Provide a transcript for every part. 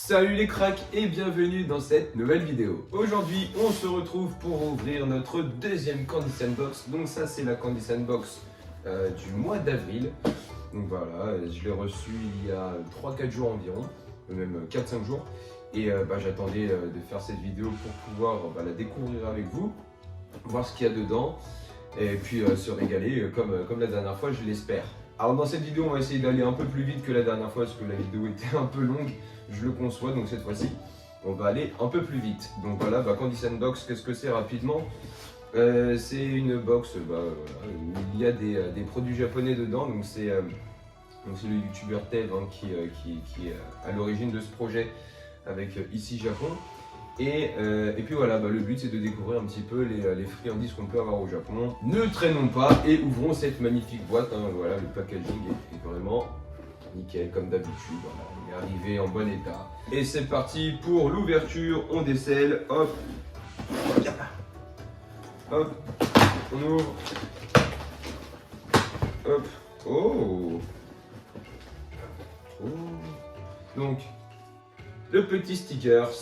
Salut les cracks et bienvenue dans cette nouvelle vidéo. Aujourd'hui on se retrouve pour ouvrir notre deuxième Candy Sandbox. Donc ça c'est la Candy Sandbox du mois d'avril. Donc voilà, je l'ai reçu il y a 3-4 jours environ, même 4-5 jours. Et j'attendais de faire cette vidéo pour pouvoir la découvrir avec vous, voir ce qu'il y a dedans et puis se régaler comme la dernière fois, je l'espère. Alors dans cette vidéo on va essayer d'aller un peu plus vite que la dernière fois parce que la vidéo était un peu longue, je le conçois, donc cette fois-ci on va aller un peu plus vite. Donc voilà, Candy Sandbox, qu'est-ce que c'est rapidement? C'est une box où il y a des produits japonais dedans, donc c'est le youtubeur Tev qui est à l'origine de ce projet avec Ici Japon. Et puis voilà, le but c'est de découvrir un petit peu les friandises qu'on peut avoir au Japon. Ne traînons pas et ouvrons cette magnifique boîte. Voilà, le packaging est vraiment nickel comme d'habitude. Voilà, il est arrivé en bon état. Et c'est parti pour l'ouverture. On décèle. Hop. Hop. On ouvre. Hop. Oh. Oh. Donc, le petit stickers.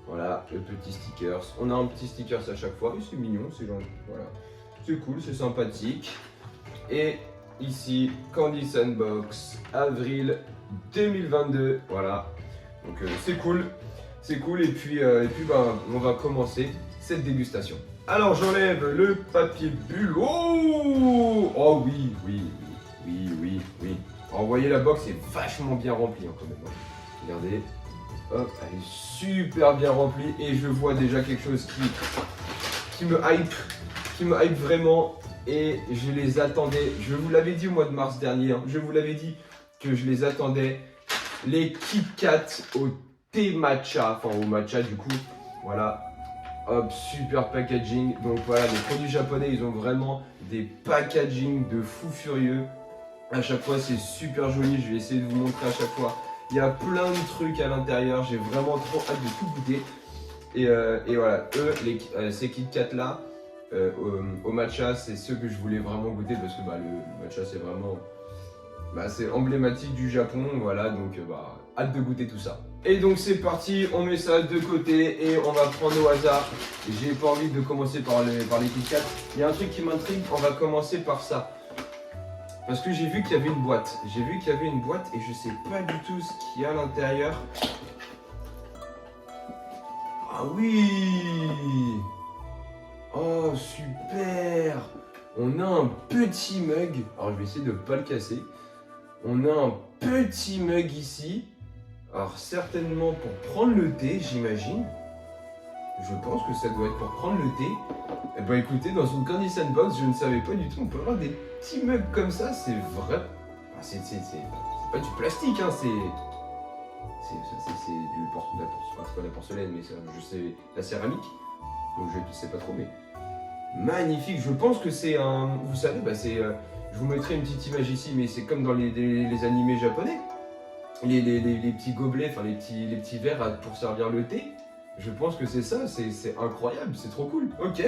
Voilà, le petit stickers. On a un petit stickers à chaque fois. Et c'est mignon, c'est gentil. Voilà. C'est cool, c'est sympathique. Et ici, Candy Sandbox, avril 2022. Voilà. Donc c'est cool. C'est cool. Et puis, on va commencer cette dégustation. Alors, j'enlève le papier bulle. Oh, oh oui. Alors, vous voyez, la box est vachement bien remplie quand même. Regardez. Hop, elle est super bien remplie et je vois déjà quelque chose qui me hype vraiment et je les attendais. Je vous l'avais dit au mois de mars dernier, je vous l'avais dit que je les attendais. Les Kit Kat au thé matcha, enfin au matcha du coup, voilà. Hop, super packaging. Donc voilà, les produits japonais, ils ont vraiment des packaging de fou furieux. À chaque fois, c'est super joli. Je vais essayer de vous montrer à chaque fois. Il y a plein de trucs à l'intérieur, j'ai vraiment trop hâte de tout goûter. Et voilà, ces Kit Kat là, au matcha, c'est ceux que je voulais vraiment goûter parce que le matcha c'est vraiment c'est emblématique du Japon, voilà, donc hâte de goûter tout ça. Et donc c'est parti, on met ça de côté et on va prendre au hasard. J'ai pas envie de commencer par les Kit Kat. Il y a un truc qui m'intrigue, on va commencer par ça. Parce que j'ai vu qu'il y avait une boîte. Et je sais pas du tout ce qu'il y a à l'intérieur. Ah oui! Oh super! On a un petit mug. Alors je vais essayer de ne pas le casser. On a un petit mug ici. Alors certainement pour prendre le thé, j'imagine. Je pense que ça doit être pour prendre le thé. Et écoutez, dans une Candy Sandbox, je ne savais pas du tout, on peut avoir des petits mugs comme ça, c'est vrai. C'est pas du plastique, c'est du c'est pas la porcelaine, mais je sais la céramique. Donc je sais pas trop, mais magnifique. Je pense que c'est un, vous savez, je vous mettrai une petite image ici, mais c'est comme dans les animés japonais, les petits gobelets, enfin les petits verres pour servir le thé. Je pense que c'est ça, c'est incroyable, c'est trop cool. Ok,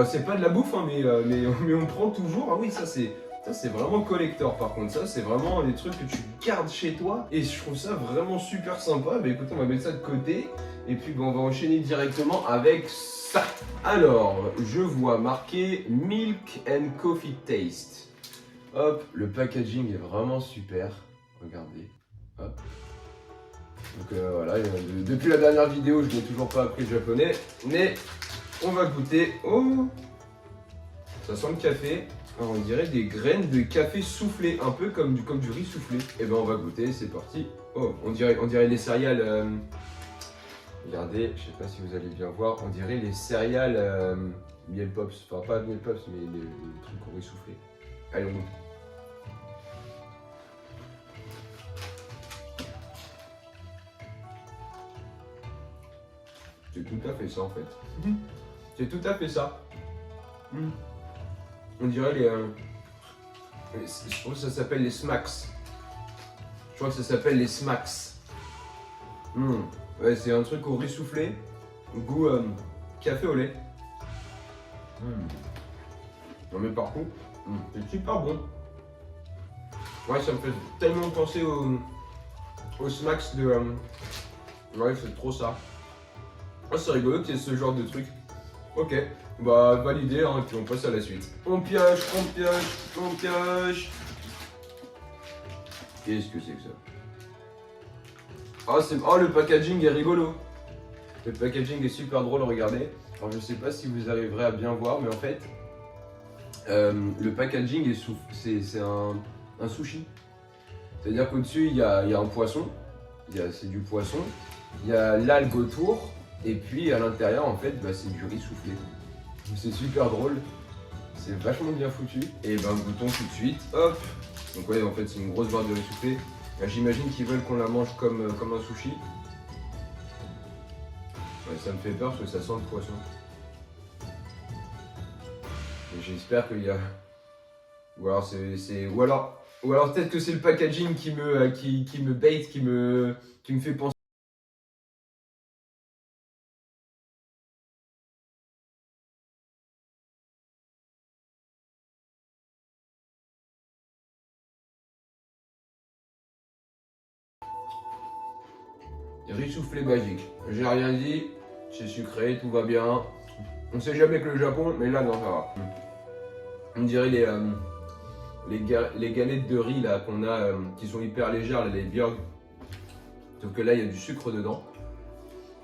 c'est pas de la bouffe, mais on prend toujours. Ah oui, ça c'est vraiment collector par contre. Ça c'est vraiment les trucs que tu gardes chez toi. Et je trouve ça vraiment super sympa. Écoutez, on va mettre ça de côté. Et puis on va enchaîner directement avec ça. Alors, je vois marqué Milk and Coffee Taste. Hop, le packaging est vraiment super. Regardez, hop. Donc voilà, depuis la dernière vidéo, je n'ai toujours pas appris le japonais, mais on va goûter. Oh, ça sent le café. Alors, on dirait des graines de café soufflé, un peu comme du riz soufflé. Et on va goûter, c'est parti. Oh, on dirait les céréales. Regardez, je sais pas si vous allez bien voir, on dirait les céréales miel pops. Enfin, pas miel pops, mais les trucs au riz soufflé. Allez, on goûte. C'est tout à fait ça en fait. C'est tout à fait ça. On dirait je trouve que ça s'appelle les smacks. Ouais, c'est un truc au riz soufflé, goût café au lait. Non mais par contre, c'est super bon. Ouais, ça me fait tellement penser aux smacks Ouais, c'est trop ça. Ah, c'est rigolo qu'il y ait ce genre de truc. Ok, bah validé, hein, et puis on passe à la suite. On pioche, on pioche, on pioche. Qu'est-ce que c'est que ça? Ah, oh, le packaging est rigolo. Le packaging est super drôle, regardez. Alors je sais pas si vous arriverez à bien voir, mais en fait, le packaging c'est un sushi. C'est-à-dire qu'au-dessus, il y a un poisson, c'est du poisson, il y a l'algue autour, et puis à l'intérieur, en fait, bah, c'est du riz soufflé. C'est super drôle, c'est vachement bien foutu. Et ben, goûtons tout de suite, hop. Donc ouais, en fait, c'est une grosse barre de riz soufflé. J'imagine qu'ils veulent qu'on la mange comme un sushi. Ouais, ça me fait peur parce que ça sent le poisson. Et j'espère qu'il y a... Ou alors Ou alors peut-être que c'est le packaging qui me bait, qui me fait penser. Riz soufflé magique. J'ai rien dit, c'est sucré, tout va bien. On sait jamais que le Japon, mais là non, ça va. On dirait les galettes de riz là qu'on a, qui sont hyper légères, là, les björk. Sauf que là il y a du sucre dedans.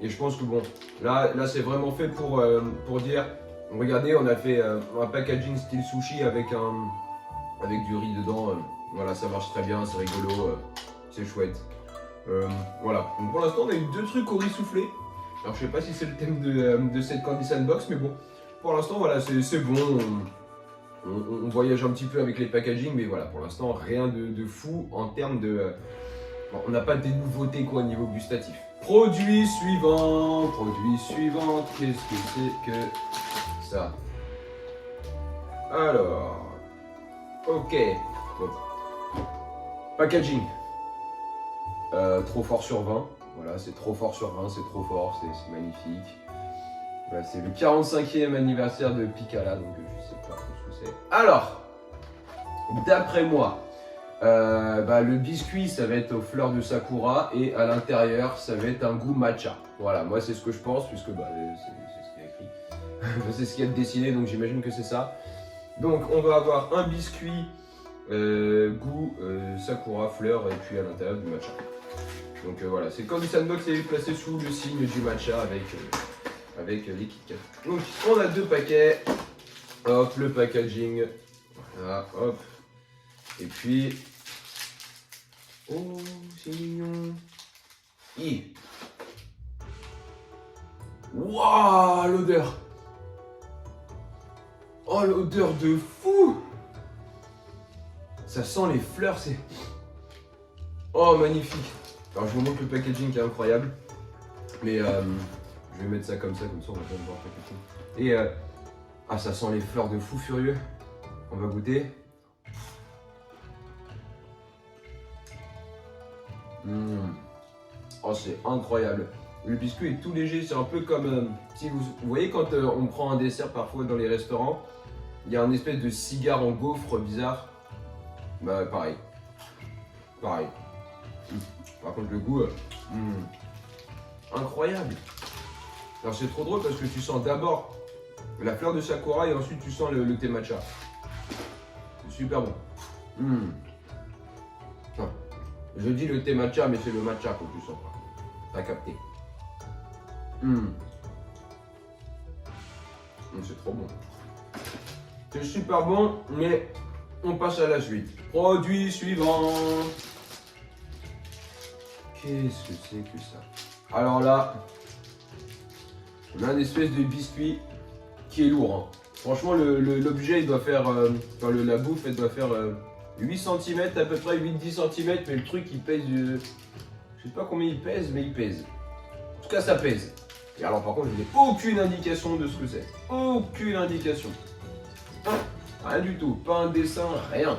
Et je pense que bon, là c'est vraiment fait pour dire, regardez, on a fait un packaging style sushi avec du riz dedans. Voilà, ça marche très bien, c'est rigolo, c'est chouette. Voilà, donc pour l'instant on a eu 2 trucs au riz soufflé. Alors je sais pas si c'est le thème de cette Candy Sandbox, mais bon, pour l'instant voilà, c'est bon. On voyage un petit peu avec les packaging, mais voilà, pour l'instant rien de fou en termes de... bon, on n'a pas des nouveautés quoi au niveau gustatif. Produit suivant, qu'est-ce que c'est que ça? Alors, ok, bon. Packaging. Trop fort sur 20, voilà, c'est trop fort sur 20, c'est trop fort, c'est magnifique. Voilà, c'est le 45e anniversaire de Picala, donc je sais pas trop ce que c'est. Alors, d'après moi, le biscuit ça va être aux fleurs de sakura et à l'intérieur ça va être un goût matcha. Voilà, moi c'est ce que je pense puisque c'est ce qui est écrit. C'est ce qui est dessiné, donc j'imagine que c'est ça. Donc on va avoir un biscuit goût sakura, fleurs et puis à l'intérieur du matcha. Donc voilà, c'est Candy Sandbox est placé sous le signe du matcha avec les Kit Kat. Donc on a 2 paquets, hop, le packaging, voilà, hop, et puis, oh c'est mignon, waouh l'odeur, oh l'odeur de fou, ça sent les fleurs, c'est, oh magnifique. Alors je vous montre le packaging qui est incroyable, mais je vais mettre ça comme ça on va pas le voir le packaging. Et ça sent les fleurs de fou furieux. On va goûter. Oh c'est incroyable. Le biscuit est tout léger, c'est un peu comme si vous voyez quand on prend un dessert parfois dans les restaurants, il y a un espèce de cigare en gaufre bizarre. Bah pareil. Par contre le goût, incroyable. Alors c'est trop drôle parce que tu sens d'abord la fleur de sakura et ensuite tu sens le thé matcha. C'est super bon. Je dis le thé matcha mais c'est le matcha que tu sens. T'as capté. C'est trop bon. C'est super bon mais on passe à la suite. Produit suivant. Qu'est-ce que c'est que ça? Alors là, on a une espèce de biscuit qui est lourd. Hein. Franchement, l'objet, il doit faire, la bouffe, elle doit faire 8 cm, à peu près 8-10 cm, mais le truc, il pèse, je sais pas combien il pèse, mais il pèse. En tout cas, ça pèse. Et alors, par contre, je n'ai aucune indication de ce que c'est. Aucune indication. Rien du tout, pas un dessin, rien.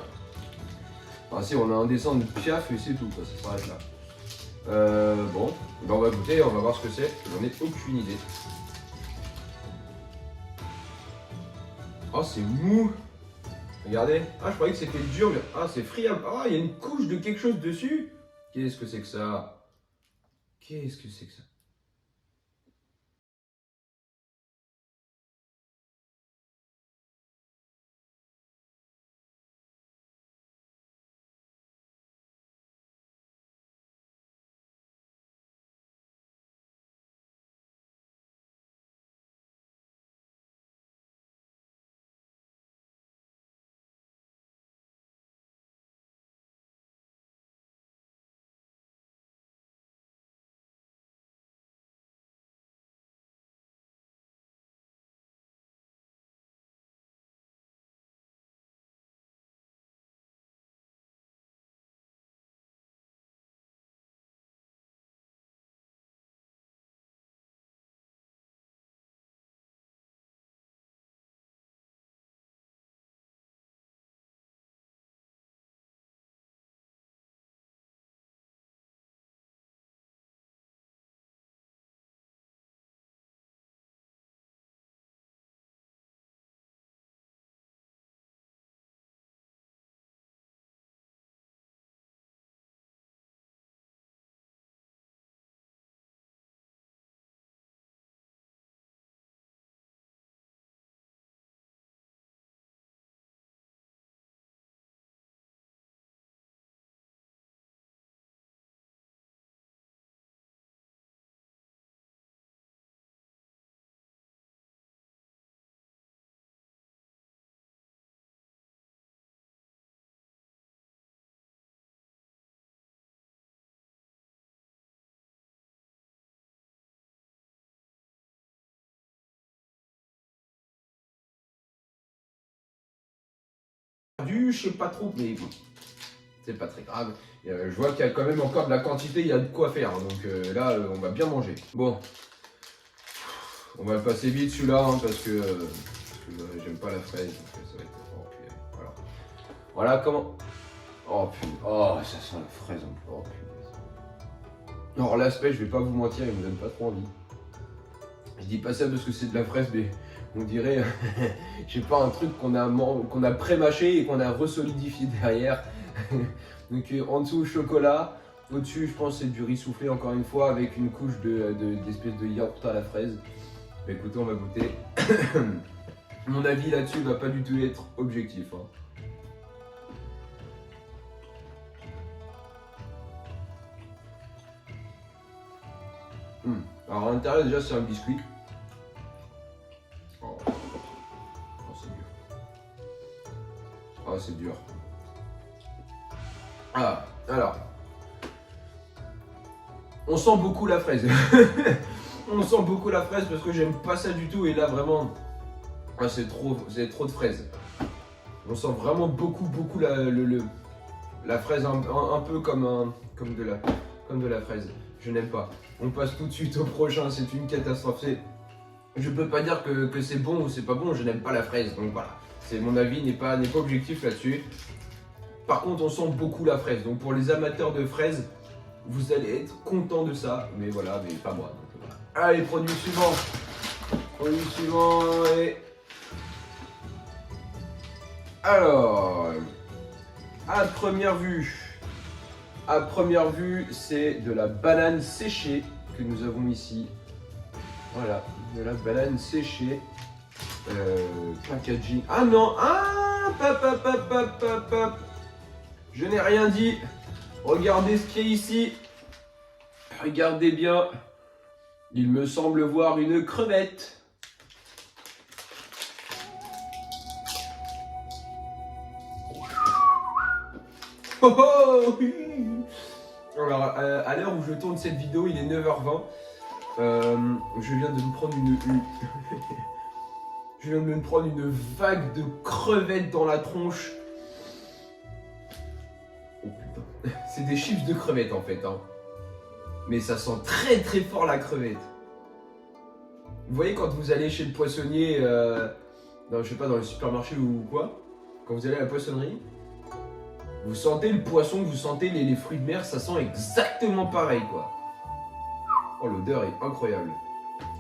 Enfin, si, on a un dessin de Piaf et c'est tout, ça s'arrête là. Bon, ben on va goûter, on va voir ce que c'est. J'en ai aucune idée. Oh, c'est mou. Regardez. Ah, je croyais que c'était dur, mais ah, c'est friable. Ah, il y a une couche de quelque chose dessus. Qu'est-ce que c'est que ça? Qu'est-ce que c'est que ça? plus, je sais pas trop, mais bon, c'est pas très grave. Je vois qu'il y a quand même encore de la quantité, il y a de quoi faire, donc là, on va bien manger. Bon, on va le passer vite celui-là, hein, parce que j'aime pas la fraise, donc ça va être... Oh, puis, voilà. Voilà comment... Oh putain, oh ça sent la fraise en oh, putain. Alors l'aspect, je vais pas vous mentir, il me donne pas trop envie. Je dis pas ça parce que c'est de la fraise, mais on dirait, je sais pas, un truc qu'on a pré-mâché et qu'on a resolidifié derrière. Donc en dessous chocolat, au-dessus je pense c'est du riz soufflé encore une fois avec une couche d'espèce de yaourt à la fraise. Mais écoutez, on va goûter. Mon avis là-dessus va pas du tout être objectif. Hein. Alors à l'intérieur déjà c'est un biscuit. Oh, c'est dur. Oh c'est dur. Ah, alors. On sent beaucoup la fraise. On sent beaucoup la fraise parce que j'aime pas ça du tout et là vraiment, ah, c'est trop de fraises. On sent vraiment beaucoup la fraise un peu comme de la fraise. Je n'aime pas. On passe tout de suite au prochain, c'est une catastrophe. Je peux pas dire que c'est bon ou c'est pas bon, je n'aime pas la fraise, donc voilà. Mon avis n'est pas objectif là-dessus. Par contre, on sent beaucoup la fraise, donc pour les amateurs de fraises, vous allez être content de ça, mais voilà, mais pas moi. Donc, voilà. Allez, produit suivant. Produit suivant, et... Alors, à première vue, c'est de la banane séchée que nous avons ici. Voilà, de la banane séchée. Packaging. Ah non, pap. Je n'ai rien dit. Regardez ce qu'il y a ici. Regardez bien. Il me semble voir une crevette. Oh oh. Alors, à l'heure où je tourne cette vidéo, il est 9h20. Je viens de me prendre je viens de me prendre une vague de crevettes dans la tronche. Oh putain. C'est des chips de crevettes en fait. Hein. Mais ça sent très très fort la crevette. Vous voyez quand vous allez chez le poissonnier, je sais pas, dans le supermarché ou quoi, quand vous allez à la poissonnerie, vous sentez le poisson, vous sentez les fruits de mer, ça sent exactement pareil quoi. Oh l'odeur est incroyable.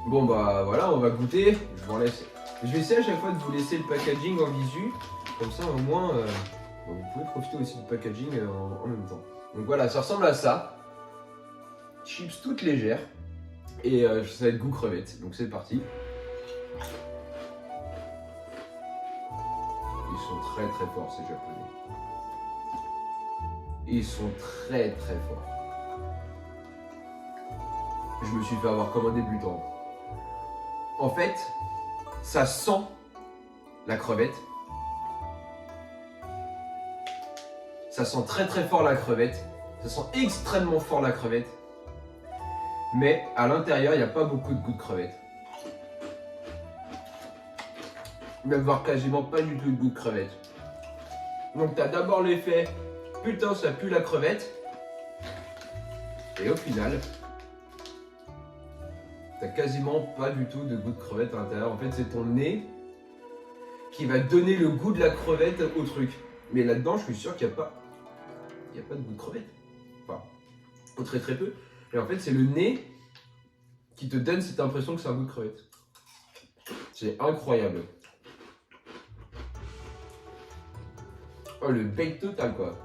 Bon bah voilà, on va goûter. Je vais essayer à chaque fois de vous laisser le packaging en visu. Comme ça au moins, vous pouvez profiter aussi du packaging en même temps. Donc voilà, ça ressemble à ça. Chips toutes légères. Et ça va être goût crevette. Donc c'est parti. Ils sont très très forts ces japonais. Ils sont très très forts. Je me suis fait avoir comme un débutant. En fait, ça sent la crevette. Ça sent très très fort la crevette. Ça sent extrêmement fort la crevette. Mais à l'intérieur, il n'y a pas beaucoup de goût de crevette. Même voir quasiment pas du tout de goût de crevette. Donc tu as d'abord l'effet, putain ça pue la crevette. Et au final, t'as quasiment pas du tout de goût de crevette à l'intérieur. En fait, c'est ton nez qui va donner le goût de la crevette au truc. Mais là-dedans, je suis sûr qu'il n'y a pas de goût de crevette. Enfin, ou très très peu. Et en fait, c'est le nez qui te donne cette impression que c'est un goût de crevette. C'est incroyable. Oh, le bait total, quoi.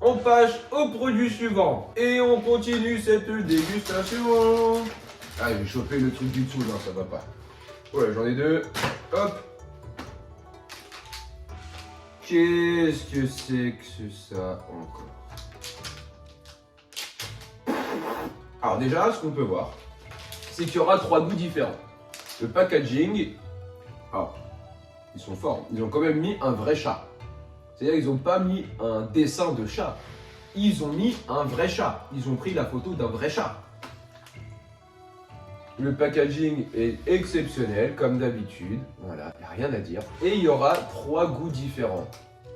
On passe au produit suivant. Et on continue cette dégustation. Ah, j'ai chopé le truc du dessous, non, ça va pas. Voilà, j'en ai deux. Hop. Qu'est-ce que c'est que ça encore? Alors déjà, ce qu'on peut voir, c'est qu'il y aura 3 goûts différents. Le packaging, ils sont forts. Ils ont quand même mis un vrai chat. C'est-à-dire qu'ils n'ont pas mis un dessin de chat. Ils ont mis un vrai chat. Ils ont pris la photo d'un vrai chat. Le packaging est exceptionnel, comme d'habitude. Voilà, il n'y a rien à dire. Et il y aura 3 goûts différents.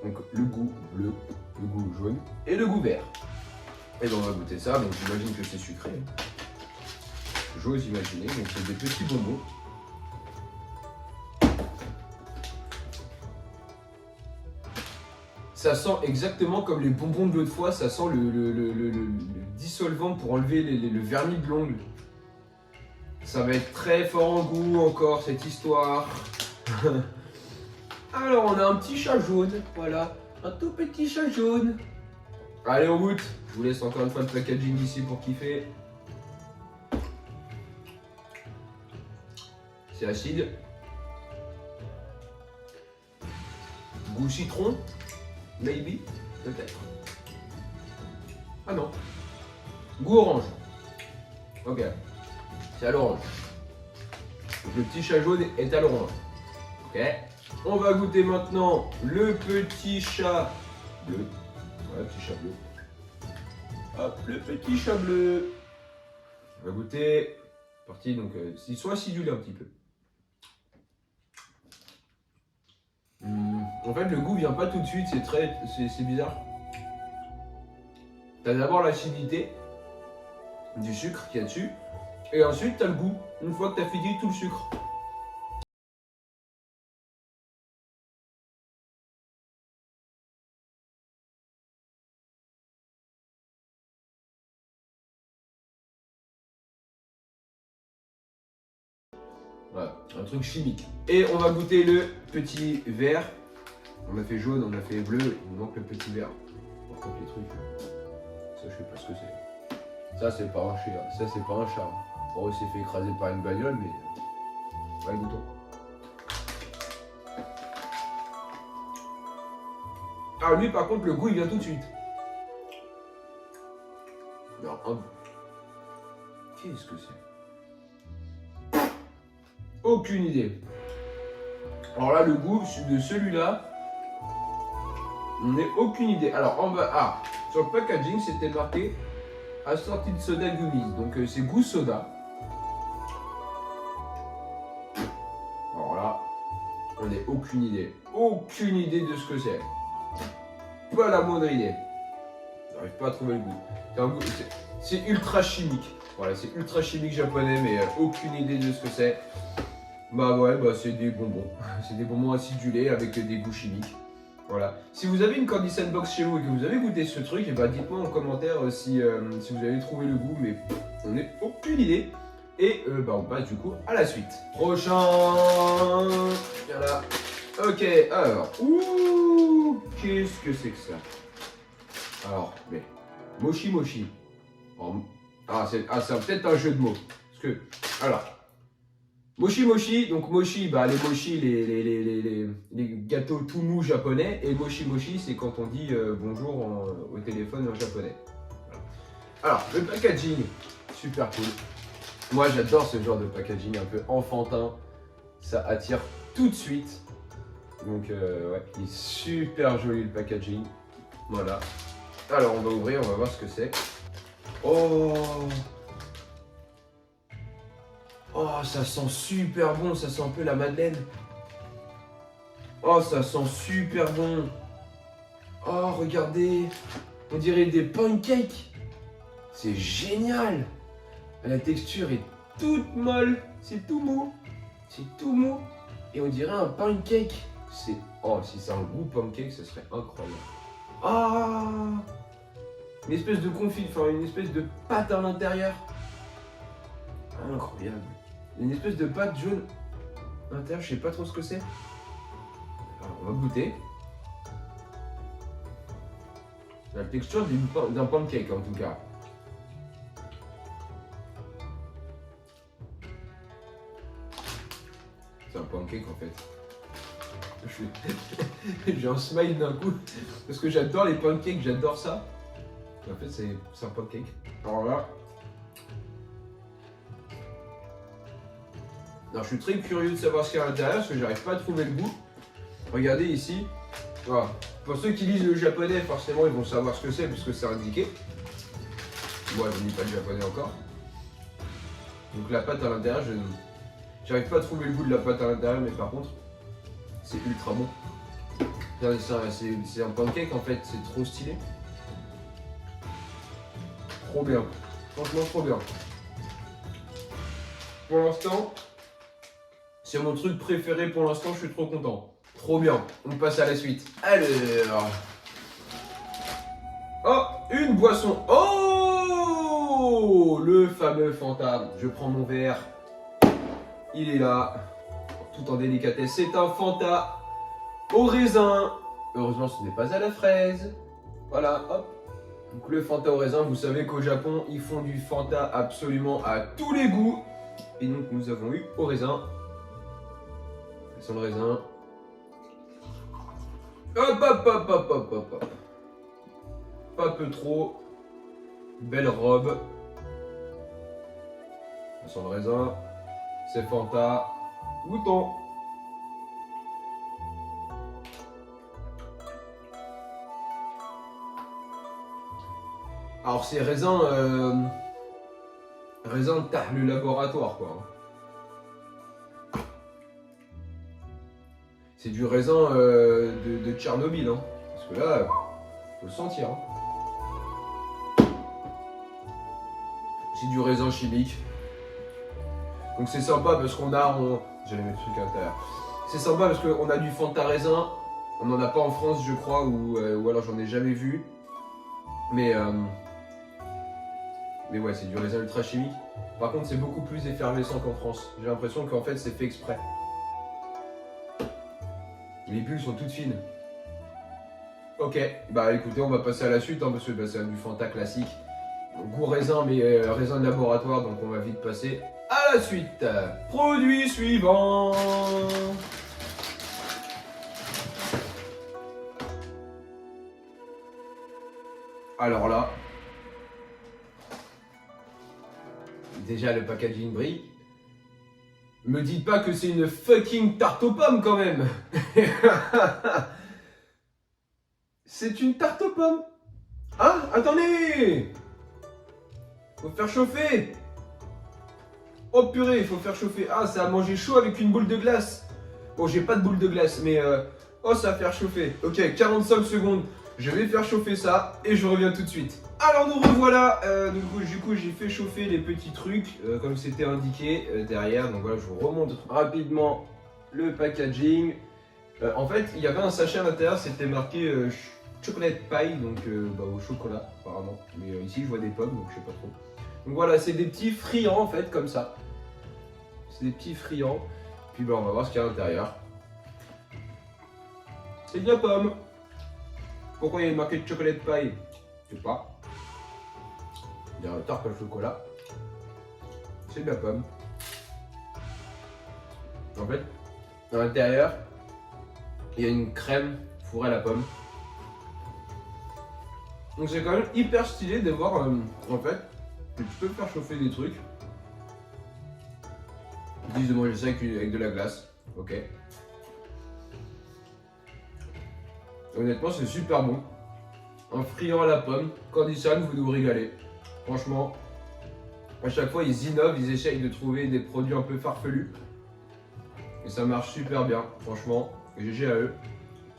Donc le goût bleu, le goût jaune et le goût vert. Et donc on va goûter ça, donc j'imagine que c'est sucré. J'ose imaginer, donc c'est des petits bonbons. Ça sent exactement comme les bonbons de l'autre fois, ça sent le dissolvant pour enlever le vernis de l'ongle. Ça va être très fort en goût encore cette histoire. Alors on a un petit chat jaune, voilà, un tout petit chat jaune. Allez on goûte, je vous laisse encore une fois le packaging ici pour kiffer. C'est acide. Goût citron, maybe, peut-être. Ah non. Goût orange. Ok. C'est à l'orange. Le petit chat jaune est à l'orange. Ok. On va goûter maintenant le petit chat bleu. Ouais, petit chat bleu. Hop, le petit chat bleu. On va goûter. Parti, donc, ils sont acidulés un petit peu. En fait, le goût vient pas tout de suite, c'est bizarre. T'as d'abord l'acidité du sucre qu'il y a dessus, et ensuite t'as le goût, une fois que t'as fini tout le sucre. Voilà, un truc chimique. Et on va goûter le petit vert. On a fait jaune, on a fait bleu, il nous manque le petit vert. Par contre les trucs, ça je sais pas ce que c'est. Ça c'est pas un chat, ça c'est pas un chat. Bon, il s'est fait écraser par une bagnole, mais... Ouais, goûtons. Ah lui par contre le goût il vient tout de suite. Alors, qu'est-ce que c'est? Aucune idée. Alors là le goût de celui-là, on n'a aucune idée. Alors en bas, ah, sur le packaging c'était marqué assorti de soda gummies. Donc c'est goût soda. Alors là, on n'a aucune idée. Aucune idée de ce que c'est. Pas la moindre idée. J'arrive pas à trouver le goût. C'est ultra chimique. Voilà, c'est ultra chimique japonais, mais aucune idée de ce que c'est. Bah ouais, bah c'est des bonbons. C'est des bonbons acidulés avec des goûts chimiques. Voilà. Si vous avez une Candy Sandbox chez vous et que vous avez goûté ce truc, et bah dites-moi en commentaire si vous avez trouvé le goût, mais on n'a aucune idée. Et bah on passe du coup à la suite. Prochain. Viens là. Ok, alors. Ouh, qu'est-ce que c'est que ça? Alors, mais. Mochi Mochi. Ah, c'est peut-être un jeu de mots. Parce que. Alors. Mochi Mochi, donc Mochi, bah les mochi, les gâteaux tout mous japonais, et Mochi Mochi, c'est quand on dit bonjour au téléphone en japonais. Voilà. Alors, le packaging, super cool. Moi, j'adore ce genre de packaging un peu enfantin, ça attire tout de suite. Donc, ouais, il est super joli le packaging. Voilà. Alors, on va ouvrir, on va voir ce que c'est. Oh! Oh, ça sent super bon, ça sent un peu la madeleine. Oh, ça sent super bon. Oh, regardez, on dirait des pancakes. C'est génial. La texture est toute molle, c'est tout mou. C'est tout mou. Et on dirait un pancake. Oh, si c'est un goût pancake, ça serait incroyable. Ah, une espèce de confit, enfin une espèce de pâte à l'intérieur. Incroyable. Une espèce de pâte jaune à l'intérieur, je sais pas trop ce que c'est. Alors, on va goûter. La texture d'un pancake en tout cas. C'est un pancake en fait. J'ai un smile d'un coup. Parce que j'adore les pancakes, j'adore ça. Et en fait c'est un pancake. Alors là. Alors, je suis très curieux de savoir ce qu'il y a à l'intérieur parce que j'arrive pas à trouver le goût. Regardez ici. Voilà. Pour ceux qui lisent le japonais, forcément ils vont savoir ce que c'est puisque c'est indiqué. Moi je ne lis pas le japonais encore. Donc la pâte à l'intérieur, j'arrive pas à trouver le goût de la pâte à l'intérieur, mais par contre, c'est ultra bon. C'est un pancake en fait, c'est trop stylé. Trop bien. Franchement, trop bien. Pour l'instant, c'est mon truc préféré pour l'instant, je suis trop content. Trop bien. On passe à la suite. Alors. Oh, une boisson. Oh, le fameux Fanta. Je prends mon verre. Il est là. Tout en délicatesse. C'est un Fanta au raisin. Heureusement, ce n'est pas à la fraise. Voilà, hop. Donc le Fanta au raisin, vous savez qu'au Japon, ils font du Fanta absolument à tous les goûts. Et donc nous avons eu au raisin. Ça sent le raisin. Hop, hop, hop, hop, hop, hop, hop. Pas peu trop. Belle robe. Ça sent le raisin. C'est Fanta. Goûtons. Alors c'est raisin, raisin de le laboratoire quoi. C'est du raisin de Tchernobyl hein. Parce que là, faut le sentir. Hein. C'est du raisin chimique. Donc c'est sympa parce qu'on a, j'allais mettre le truc à l'intérieur. C'est sympa parce qu'on a du Fanta raisin. On n'en a pas en France je crois ou alors j'en ai jamais vu. Mais ouais, c'est du raisin ultra chimique. Par contre, c'est beaucoup plus effervescent qu'en France. J'ai l'impression qu'en fait, c'est fait exprès. Les bulles sont toutes fines. Ok, bah écoutez, on va passer à la suite, hein, parce que bah, c'est du Fanta classique. Goût raisin, mais raisin de laboratoire, donc on va vite passer à la suite. Produit suivant. Alors là... Déjà, le packaging brille. Me dites pas que c'est une fucking tarte aux pommes quand même. C'est une tarte aux pommes. Ah, attendez. Faut faire chauffer. Oh purée, il faut faire chauffer. Ah, ça a mangé chaud avec une boule de glace. Bon, j'ai pas de boule de glace, mais... Oh, ça va faire chauffer. Ok, 45 secondes. Je vais faire chauffer ça et je reviens tout de suite. Alors nous revoilà, du coup j'ai fait chauffer les petits trucs comme c'était indiqué derrière, donc voilà je vous remontre rapidement le packaging. En fait il y avait un sachet à l'intérieur, c'était marqué chocolate pie, donc au chocolat apparemment, mais ici je vois des pommes donc je sais pas trop. Donc voilà c'est des petits friands en fait comme ça, c'est des petits friands, puis on va voir ce qu'il y a à l'intérieur. C'est de la pomme. Pourquoi il y a marqué chocolate pie? Je sais pas. Il y a un tarte au chocolat. C'est de la pomme. En fait, à l'intérieur, il y a une crème fourrée à la pomme. Donc c'est quand même hyper stylé de voir en fait que tu peux faire chauffer des trucs. Ils disent de manger ça avec de la glace. Ok. Honnêtement, c'est super bon. Un friand à la pomme, Candysan, vous nous régalez. Franchement, à chaque fois ils innovent, ils essayent de trouver des produits un peu farfelus. Et ça marche super bien, franchement. GG à eux.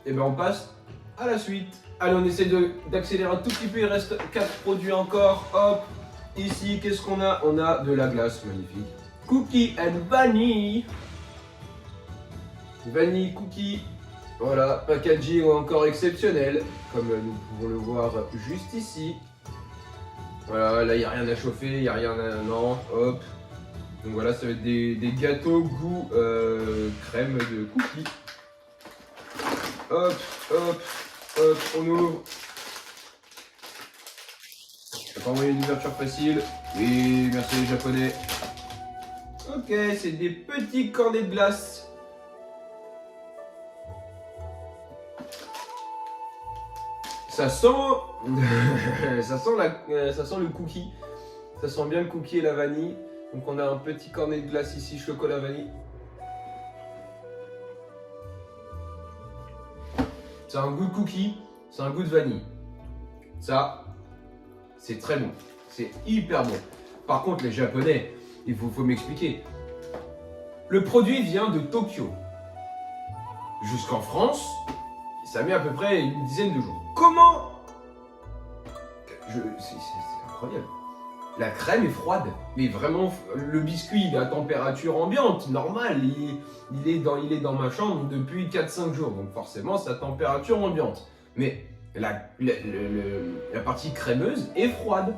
Et ben on passe à la suite. Allez, on essaie d'accélérer un tout petit peu, il reste 4 produits encore. Hop, ici, qu'est-ce qu'on a? On a de la glace, magnifique. Cookie and vanille. Vanille, cookie. Voilà, packaging encore exceptionnel, comme nous pouvons le voir juste ici. Voilà, là il n'y a rien à chauffer, il n'y a rien à... Non, hop. Donc voilà, ça va être des gâteaux goût crème de cookies. Hop, hop, hop, on ouvre. Ça va envoyer une ouverture facile. Oui, merci les japonais. Ok, c'est des petits cornets de glace. Ça sent, ça sent le cookie, ça sent bien le cookie et la vanille. Donc on a un petit cornet de glace ici, chocolat vanille. C'est un goût de cookie, c'est un goût de vanille. Ça, c'est très bon, c'est hyper bon. Par contre les japonais, Il faut m'expliquer. Le produit vient de Tokyo. Jusqu'en France, ça met à peu près une dizaine de jours. Comment c'est incroyable. La crème est froide, mais vraiment, le biscuit il est à température ambiante, normale. Il est dans ma chambre depuis 4-5 jours, donc forcément c'est à température ambiante. Mais la partie crémeuse est froide.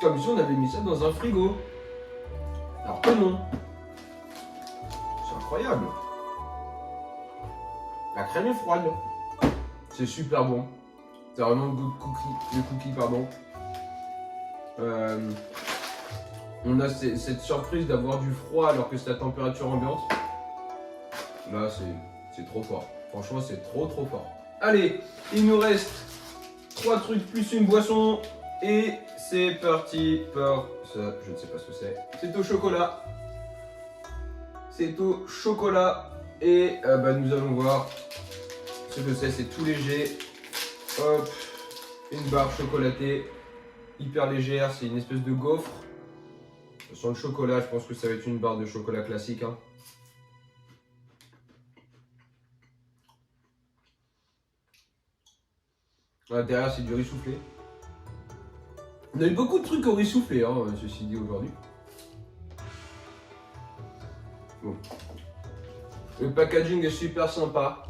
Comme si on avait mis ça dans un frigo. Alors que non. C'est incroyable. La crème est froide. C'est super bon. C'est vraiment le goût de cookie, pardon. On a cette surprise d'avoir du froid alors que c'est à température ambiante. Là, c'est trop fort. Franchement, c'est trop fort. Allez, il nous reste 3 trucs plus une boisson. Et c'est parti pour ça. Je ne sais pas ce que c'est. C'est au chocolat. C'est au chocolat. Et nous allons voir ce que c'est tout léger. Hop, une barre chocolatée, hyper légère, c'est une espèce de gaufre. Sans le chocolat, je pense que ça va être une barre de chocolat classique. Hein. À l'intérieur, c'est du riz soufflé. On a eu beaucoup de trucs au riz soufflé, hein, ceci dit, aujourd'hui. Bon. Le packaging est super sympa.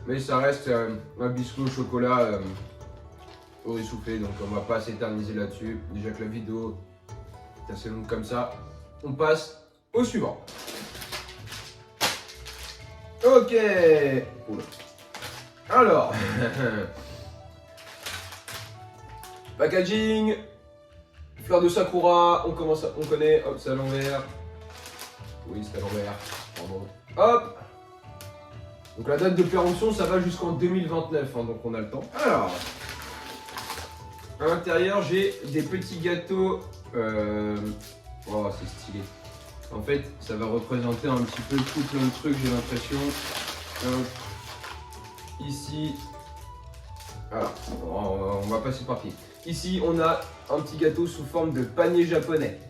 Mais ça reste un biscuit au chocolat au riz soufflé, donc on va pas s'éterniser là-dessus. Déjà que la vidéo est assez longue comme ça. On passe au suivant. Ok. Oula. Alors. Packaging. Fleur de Sakura. On connaît. Hop, c'est à l'envers. Oui, c'est à l'envers. Pardon. Hop. Donc la date de péremption, ça va jusqu'en 2029, hein, donc on a le temps. Alors, à l'intérieur, j'ai des petits gâteaux. Oh, c'est stylé. En fait, ça va représenter un petit peu tout plein de trucs, j'ai l'impression. Ici, alors, on va passer par pied. Ici, on a un petit gâteau sous forme de panier japonais.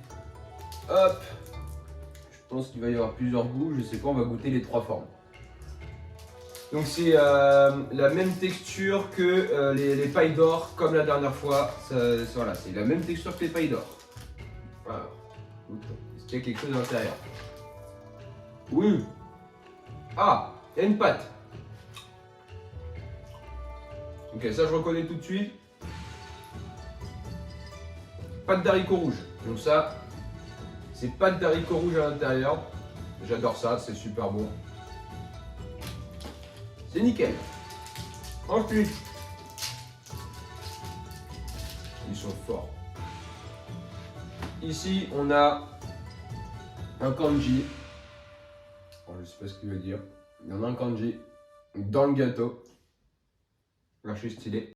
Hop. Je pense qu'il va y avoir plusieurs goûts, je sais pas, on va goûter les 3 formes. Donc c'est la même texture que les pailles d'or, comme la dernière fois. Voilà, c'est la même texture que les pailles d'or. Alors, est-ce qu'il y a quelque chose à l'intérieur? Oui. Ah, il y a une pâte. Ok, ça je reconnais tout de suite. Pâte d'haricots rouges. Donc ça, c'est pâte d'haricots rouges à l'intérieur. J'adore ça, c'est super bon. C'est nickel. Ensuite, ils sont forts. Ici, on a un kanji. Alors, je sais pas ce qu'il veut dire. Il y en a un kanji dans le gâteau. Là, je suis stylé.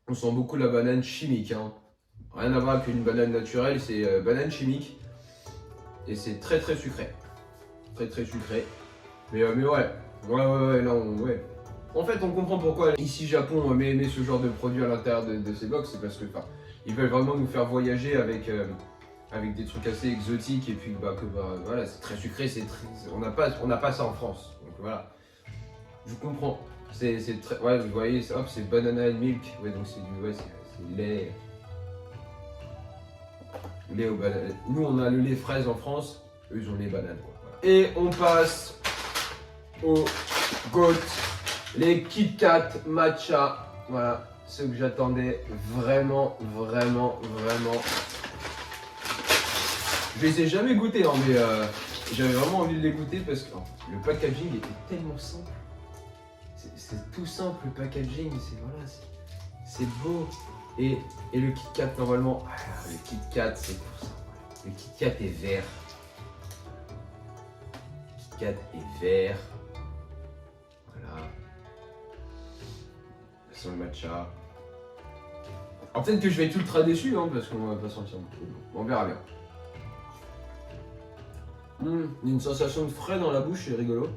On sent beaucoup la banane chimique. Hein. Rien à voir avec une banane naturelle, c'est banane chimique. Et c'est très très sucré. Très très sucré. Mais ouais. Ouais, là ouais. En fait, on comprend pourquoi ici Japon met ce genre de produit à l'intérieur de ces box. C'est parce que ils veulent vraiment nous faire voyager avec des trucs assez exotiques. Et puis voilà, c'est très sucré. On n'a pas ça en France. Donc voilà. Je comprends. C'est très. Ouais, vous voyez, hop, c'est banana and milk. Ouais, donc c'est du. Ouais, c'est lait. Lait aux bananes. Nous, on a le lait fraise en France. Eux, ils ont les bananes, quoi. Voilà. Et on passe au GOAT. Les Kit Kat matcha. Voilà, ceux que j'attendais vraiment. Je les ai jamais goûtés, hein, mais j'avais vraiment envie de les goûter parce que le packaging était tellement simple. C'est tout simple le packaging, c'est beau. Et le Kit Kat normalement, le Kit Kat c'est pour ça. Le Kit Kat est vert. Le Kit Kat est vert. Voilà. Ça sent le matcha. Alors peut-être que je vais être ultra déçu hein, parce qu'on va pas sentir beaucoup. On verra bien. Il y a une sensation de frais dans la bouche, c'est rigolo.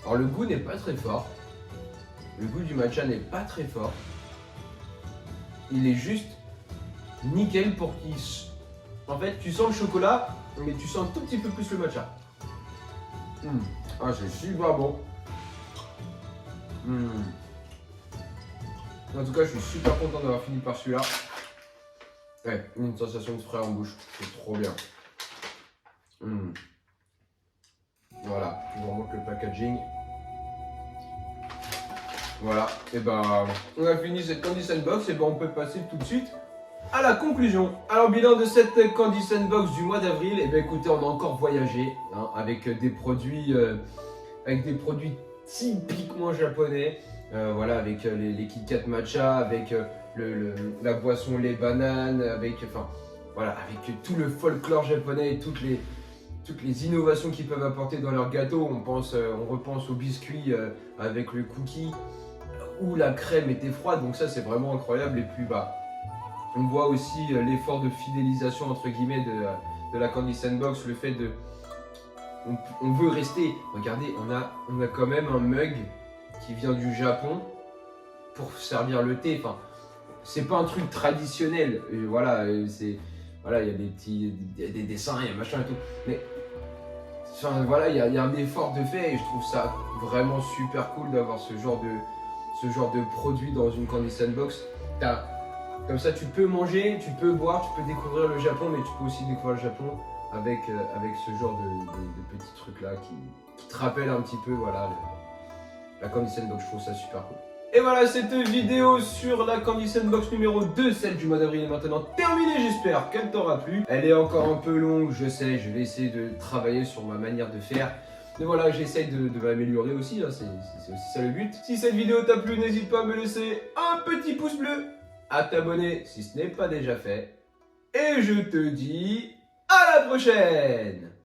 Alors le goût n'est pas très fort. Le goût du matcha n'est pas très fort. Il est juste nickel pour qu'il... En fait, tu sens le chocolat, mais tu sens un tout petit peu plus le matcha. Ah, c'est super bon. En tout cas, je suis super content d'avoir fini par celui-là. Ouais, une sensation de frais en bouche, c'est trop bien. Voilà, je vous remontre le packaging. Voilà, et on a fini cette Candy Sandbox, et on peut passer tout de suite à la conclusion. Alors, bilan de cette Candy Sandbox du mois d'avril, écoutez, on a encore voyagé hein, avec des produits typiquement japonais. Voilà, avec les Kit Kat matcha, avec la boisson lait banane, avec tout le folklore japonais et toutes les innovations qu'ils peuvent apporter dans leurs gâteaux. On repense aux biscuits avec le cookie où la crème était froide, donc ça c'est vraiment incroyable. Et puis on voit aussi l'effort de fidélisation entre guillemets de la Candy Sandbox, le fait de on veut rester. Regardez, on a quand même un mug qui vient du Japon pour servir le thé. Enfin, c'est pas un truc traditionnel. Voilà, il y a des dessins, il y a machin et tout. Mais voilà, il y a un effort de fait et je trouve ça vraiment super cool d'avoir ce genre de produit dans une Candy Sandbox. Comme ça, tu peux manger, tu peux boire, tu peux découvrir le Japon, mais tu peux aussi découvrir le Japon avec ce genre de petits trucs là qui te rappellent un petit peu la Candy Sandbox. Je trouve ça super cool. Et voilà, cette vidéo sur la Candy Sandbox numéro 2, celle du mois d'avril est maintenant terminée. J'espère qu'elle t'aura plu. Elle est encore un peu longue, je sais, je vais essayer de travailler sur ma manière de faire. Mais voilà, j'essaie de m'améliorer aussi, hein, c'est aussi ça le but. Si cette vidéo t'a plu, n'hésite pas à me laisser un petit pouce bleu, à t'abonner si ce n'est pas déjà fait. Et je te dis à la prochaine!